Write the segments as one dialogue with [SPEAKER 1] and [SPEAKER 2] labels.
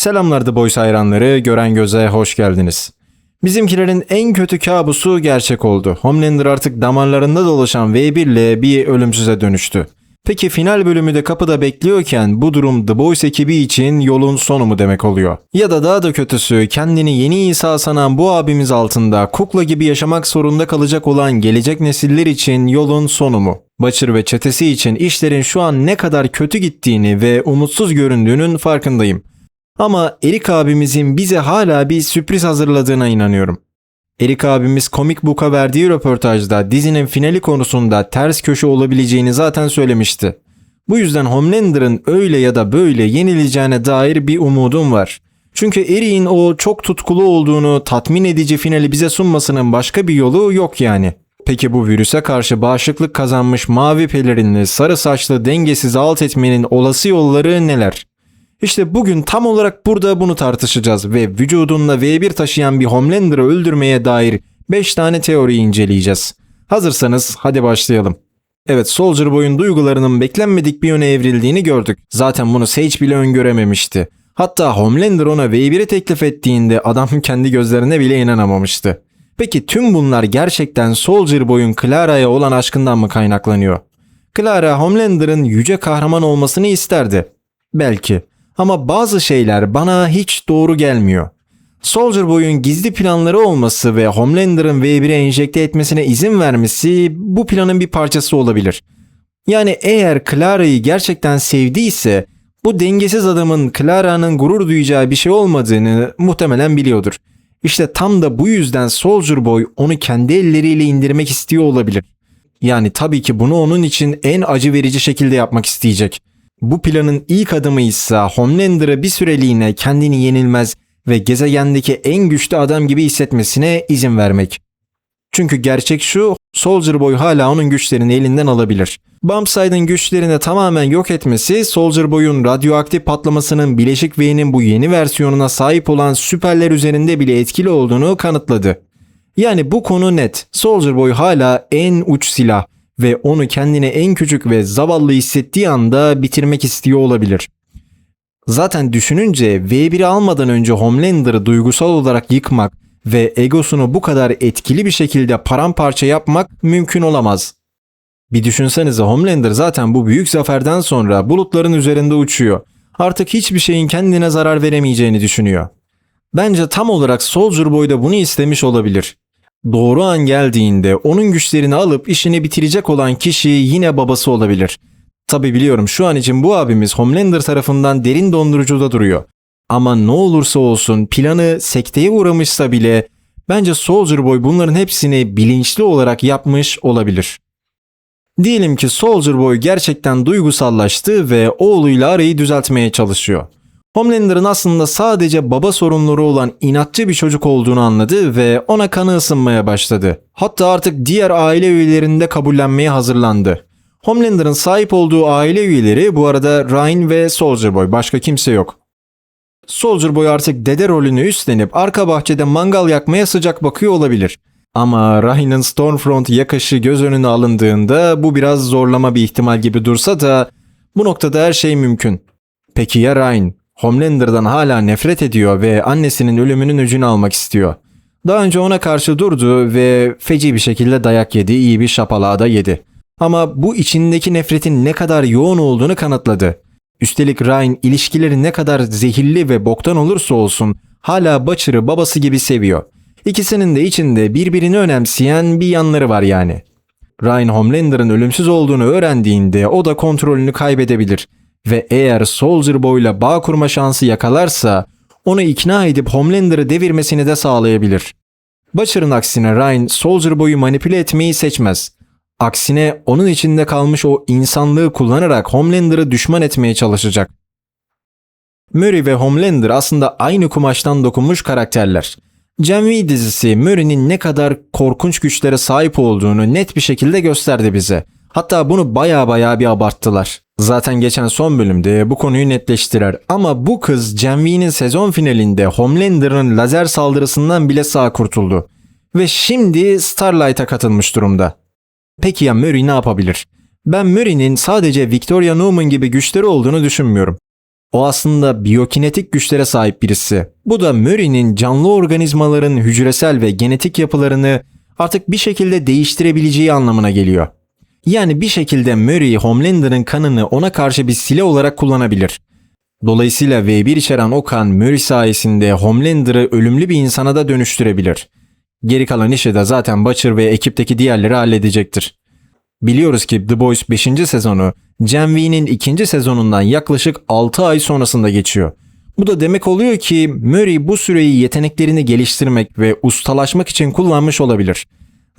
[SPEAKER 1] Selamlar The Boys hayranları, gören göze hoş geldiniz. Bizimkilerin en kötü kabusu gerçek oldu. Homelander artık damarlarında dolaşan V1 ile bir ölümsüze dönüştü. Peki final bölümü de kapıda bekliyorken bu durum The Boys ekibi için yolun sonu mu demek oluyor? Ya da daha da kötüsü, kendini yeni İsa sanan bu abimiz altında kukla gibi yaşamak zorunda kalacak olan gelecek nesiller için yolun sonu mu? Butcher ve çetesi için işlerin şu an ne kadar kötü gittiğini ve umutsuz göründüğünün farkındayım. Ama Eric abimizin bize hala bir sürpriz hazırladığına inanıyorum. Eric abimiz Comic Book'a verdiği röportajda dizinin finali konusunda ters köşe olabileceğini zaten söylemişti. Bu yüzden Homelander'ın öyle ya da böyle yenileceğine dair bir umudum var. Çünkü Eric'in o çok tutkulu olduğunu tatmin edici finali bize sunmasının başka bir yolu yok yani. Peki bu virüse karşı bağışıklık kazanmış mavi pelerinli, sarı saçlı dengesiz alt etmenin olası yolları neler? İşte bugün tam olarak burada bunu tartışacağız ve vücudunda V1 taşıyan bir Homelander'ı öldürmeye dair 5 tane teori inceleyeceğiz. Hazırsanız hadi başlayalım. Evet, Soldier Boy'un duygularının beklenmedik bir yöne evrildiğini gördük. Zaten bunu Sage bile öngörememişti. Hatta Homelander ona V1'i teklif ettiğinde adam kendi gözlerine bile inanamamıştı. Peki tüm bunlar gerçekten Soldier Boy'un Clara'ya olan aşkından mı kaynaklanıyor? Clara, Homelander'ın yüce kahraman olmasını isterdi. Belki. Ama bazı şeyler bana hiç doğru gelmiyor. Soldier Boy'un gizli planları olması ve Homelander'ın V1'e enjekte etmesine izin vermesi bu planın bir parçası olabilir. Yani eğer Clara'yı gerçekten sevdiyse bu dengesiz adamın Clara'nın gurur duyacağı bir şey olmadığını muhtemelen biliyordur. İşte tam da bu yüzden Soldier Boy onu kendi elleriyle indirmek istiyor olabilir. Yani tabii ki bunu onun için en acı verici şekilde yapmak isteyecek. Bu planın ilk adımı ise Homelander'ı bir süreliğine kendini yenilmez ve gezegendeki en güçlü adam gibi hissetmesine izin vermek. Çünkü gerçek şu, Soldier Boy hala onun güçlerini elinden alabilir. Bombside'ın güçlerini tamamen yok etmesi, Soldier Boy'un radyoaktif patlamasının Bileşik V'nin bu yeni versiyonuna sahip olan süperler üzerinde bile etkili olduğunu kanıtladı. Yani bu konu net. Soldier Boy hala en uç silah ve onu kendine en küçük ve zavallı hissettiği anda bitirmek istiyor olabilir. Zaten düşününce V1'i almadan önce Homelander'ı duygusal olarak yıkmak ve egosunu bu kadar etkili bir şekilde paramparça yapmak mümkün olamaz. Bir düşünsenize, Homelander zaten bu büyük zaferden sonra bulutların üzerinde uçuyor. Artık hiçbir şeyin kendine zarar veremeyeceğini düşünüyor. Bence tam olarak Soldier Boy da bunu istemiş olabilir. Doğru an geldiğinde onun güçlerini alıp işini bitirecek olan kişi yine babası olabilir. Tabi biliyorum şu an için bu abimiz Homelander tarafından derin dondurucuda duruyor. Ama ne olursa olsun planı sekteye uğramışsa bile bence Soldier Boy bunların hepsini bilinçli olarak yapmış olabilir. Diyelim ki Soldier Boy gerçekten duygusallaştı ve oğluyla arayı düzeltmeye çalışıyor. Homelander'ın aslında sadece baba sorunları olan inatçı bir çocuk olduğunu anladı ve ona kanı ısınmaya başladı. Hatta artık diğer aile üyelerini de kabullenmeye hazırlandı. Homelander'ın sahip olduğu aile üyeleri bu arada Ryan ve Soldier Boy, başka kimse yok. Soldier Boy artık dede rolünü üstlenip arka bahçede mangal yakmaya sıcak bakıyor olabilir. Ama Ryan'ın Stormfront yakaşı göz önüne alındığında bu biraz zorlama bir ihtimal gibi dursa da bu noktada her şey mümkün. Peki ya Ryan? Homelander'dan hala nefret ediyor ve annesinin ölümünün öcünü almak istiyor. Daha önce ona karşı durdu ve feci bir şekilde dayak yedi, iyi bir şapalağı da yedi. Ama bu içindeki nefretin ne kadar yoğun olduğunu kanıtladı. Üstelik Ryan ilişkileri ne kadar zehirli ve boktan olursa olsun hala Butcher'ı babası gibi seviyor. İkisinin de içinde birbirini önemseyen bir yanları var yani. Ryan Homelander'ın ölümsüz olduğunu öğrendiğinde o da kontrolünü kaybedebilir. Ve eğer Soldier Boy'la bağ kurma şansı yakalarsa onu ikna edip Homelander'ı devirmesini de sağlayabilir. Butcher'ın aksine Ryan Soldier Boy'u manipüle etmeyi seçmez. Aksine onun içinde kalmış o insanlığı kullanarak Homelander'ı düşman etmeye çalışacak. Murray ve Homelander aslında aynı kumaştan dokunmuş karakterler. Gen V dizisi Murray'nin ne kadar korkunç güçlere sahip olduğunu net bir şekilde gösterdi bize. Hatta bunu baya bir abarttılar. Zaten geçen son bölümde bu konuyu netleştirer. Ama bu kız Gen V'nin sezon finalinde Homelander'ın lazer saldırısından bile sağ kurtuldu. Ve şimdi Starlight'a katılmış durumda. Peki ya Murray ne yapabilir? Ben Murray'nin sadece Victoria Newman gibi güçleri olduğunu düşünmüyorum. O aslında biyokinetik güçlere sahip birisi. Bu da Murray'nin canlı organizmaların hücresel ve genetik yapılarını artık bir şekilde değiştirebileceği anlamına geliyor. Yani bir şekilde Murray, Homelander'ın kanını ona karşı bir silah olarak kullanabilir. Dolayısıyla V1 içeren o kan Murray sayesinde Homelander'ı ölümlü bir insana da dönüştürebilir. Geri kalan işi de zaten Butcher ve ekipteki diğerleri halledecektir. Biliyoruz ki The Boys 5. sezonu Gen V'nin 2. sezonundan yaklaşık 6 ay sonrasında geçiyor. Bu da demek oluyor ki Murray bu süreyi yeteneklerini geliştirmek ve ustalaşmak için kullanmış olabilir.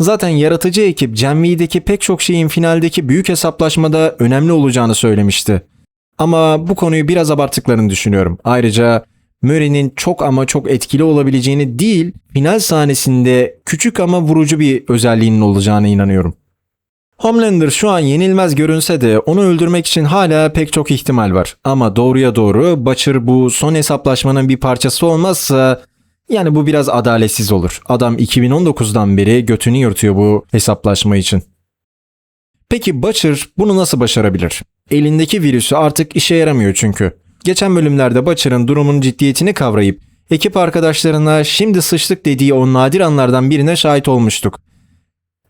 [SPEAKER 1] Zaten yaratıcı ekip Gen V'deki pek çok şeyin finaldeki büyük hesaplaşmada önemli olacağını söylemişti. Ama bu konuyu biraz abarttıklarını düşünüyorum. Ayrıca Murray'nin çok ama çok etkili olabileceğini değil, final sahnesinde küçük ama vurucu bir özelliğinin olacağına inanıyorum. Homelander şu an yenilmez görünse de onu öldürmek için hala pek çok ihtimal var. Ama doğruya doğru Butcher bu son hesaplaşmanın bir parçası olmazsa yani bu biraz adaletsiz olur. Adam 2019'dan beri götünü yırtıyor bu hesaplaşma için. Peki Butcher bunu nasıl başarabilir? Elindeki virüsü artık işe yaramıyor çünkü. Geçen bölümlerde Butcher'ın durumun ciddiyetini kavrayıp ekip arkadaşlarına şimdi sıçtık dediği o nadir anlardan birine şahit olmuştuk.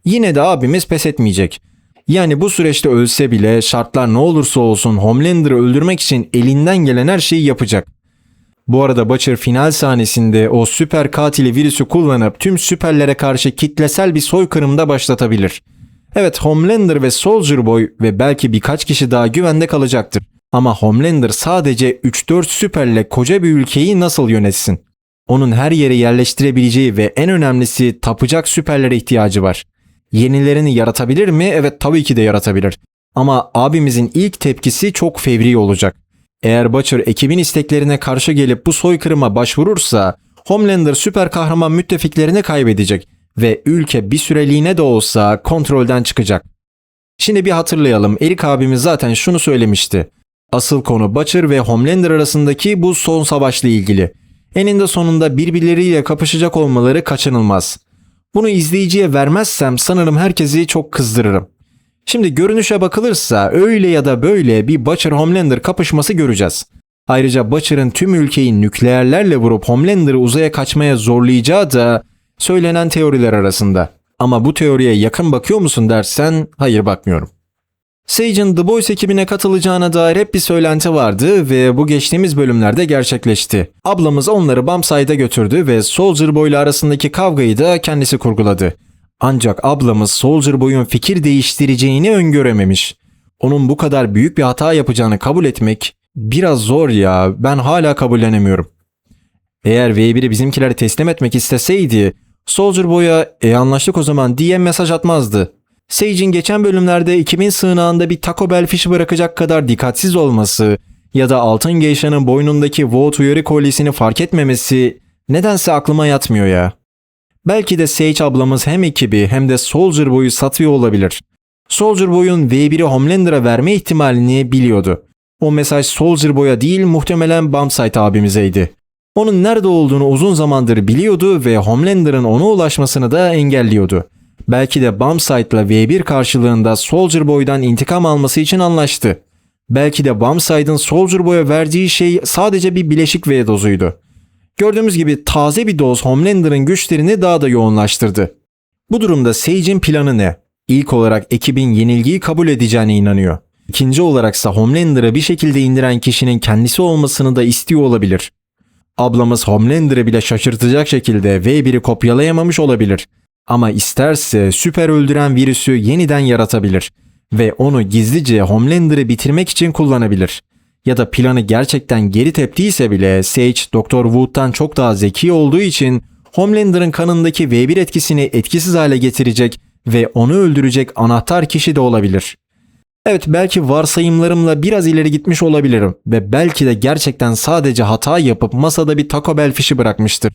[SPEAKER 1] Yine de abimiz pes etmeyecek. Yani bu süreçte ölse bile şartlar ne olursa olsun Homelander'ı öldürmek için elinden gelen her şeyi yapacak. Bu arada Butcher final sahnesinde o süper katili virüsü kullanıp tüm süperlere karşı kitlesel bir soykırımda başlatabilir. Evet, Homelander ve Soldier Boy ve belki birkaç kişi daha güvende kalacaktır. Ama Homelander sadece 3-4 süperle koca bir ülkeyi nasıl yönetsin? Onun her yere yerleştirebileceği ve en önemlisi tapacak süperlere ihtiyacı var. Yenilerini yaratabilir mi? Evet, tabii ki de yaratabilir. Ama abimizin ilk tepkisi çok fevri olacak. Eğer Butcher ekibin isteklerine karşı gelip bu soykırıma başvurursa Homelander süper kahraman müttefiklerini kaybedecek ve ülke bir süreliğine de olsa kontrolden çıkacak. Şimdi bir hatırlayalım. Eric abimiz zaten şunu söylemişti. Asıl konu Butcher ve Homelander arasındaki bu son savaşla ilgili. Eninde sonunda birbirleriyle kapışacak olmaları kaçınılmaz. Bunu izleyiciye vermezsem sanırım herkesi çok kızdırırım. Şimdi görünüşe bakılırsa öyle ya da böyle bir Butcher-Homelander kapışması göreceğiz. Ayrıca Butcher'ın tüm ülkeyi nükleerlerle vurup Homelander'ı uzaya kaçmaya zorlayacağı da söylenen teoriler arasında. Ama bu teoriye yakın bakıyor musun dersen hayır, bakmıyorum. Sage'in The Boys ekibine katılacağına dair hep bir söylenti vardı ve bu geçtiğimiz bölümlerde gerçekleşti. Ablamız onları Bombside'a götürdü ve Soldier Boy ile arasındaki kavgayı da kendisi kurguladı. Ancak ablamız Soldier Boy'un fikir değiştireceğini öngörememiş. Onun bu kadar büyük bir hata yapacağını kabul etmek biraz zor ya, ben hala kabullenemiyorum. Eğer V1'i bizimkileri teslim etmek isteseydi Soldier Boy'a anlaştık o zaman diye mesaj atmazdı. Sage'in geçen bölümlerde 2000 sığınağında bir Taco Bell fişi bırakacak kadar dikkatsiz olması ya da Altın Geisha'nın boynundaki Voght uyarı kolyesini fark etmemesi nedense aklıma yatmıyor ya. Belki de Sage ablamız hem ekibi hem de Soldier Boy'u satıyor olabilir. Soldier Boy'un V1'i Homelander'a verme ihtimalini biliyordu. O mesaj Soldier Boy'a değil, muhtemelen Bombsite abimizeydi. Onun nerede olduğunu uzun zamandır biliyordu ve Homelander'ın ona ulaşmasını da engelliyordu. Belki de Bombside'la V1 karşılığında Soldier Boy'dan intikam alması için anlaştı. Belki de Bombside'ın Soldier Boy'a verdiği şey sadece bir bileşik V dozuydu. Gördüğümüz gibi taze bir doz Homelander'ın güçlerini daha da yoğunlaştırdı. Bu durumda Sage'in planı ne? İlk olarak ekibin yenilgiyi kabul edeceğine inanıyor. İkinci olaraksa Homelander'ı bir şekilde indiren kişinin kendisi olmasını da istiyor olabilir. Ablamız Homelander'ı bile şaşırtacak şekilde V1'i kopyalayamamış olabilir. Ama isterse süper öldüren virüsü yeniden yaratabilir ve onu gizlice Homelander'ı bitirmek için kullanabilir. Ya da planı gerçekten geri teptiyse bile Sage, Dr. Wood'dan çok daha zeki olduğu için Homelander'ın kanındaki V1 etkisini etkisiz hale getirecek ve onu öldürecek anahtar kişi de olabilir. Evet, belki varsayımlarımla biraz ileri gitmiş olabilirim ve belki de gerçekten sadece hata yapıp masada bir Taco Bell fişi bırakmıştır.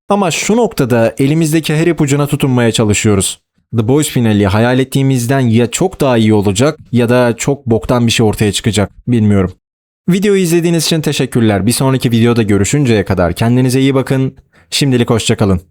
[SPEAKER 1] Ama şu noktada elimizdeki her ipucuna tutunmaya çalışıyoruz. The Boys finali hayal ettiğimizden ya çok daha iyi olacak ya da çok boktan bir şey ortaya çıkacak, bilmiyorum. Videoyu izlediğiniz için teşekkürler. Bir sonraki videoda görüşünceye kadar kendinize iyi bakın. Şimdilik hoşça kalın.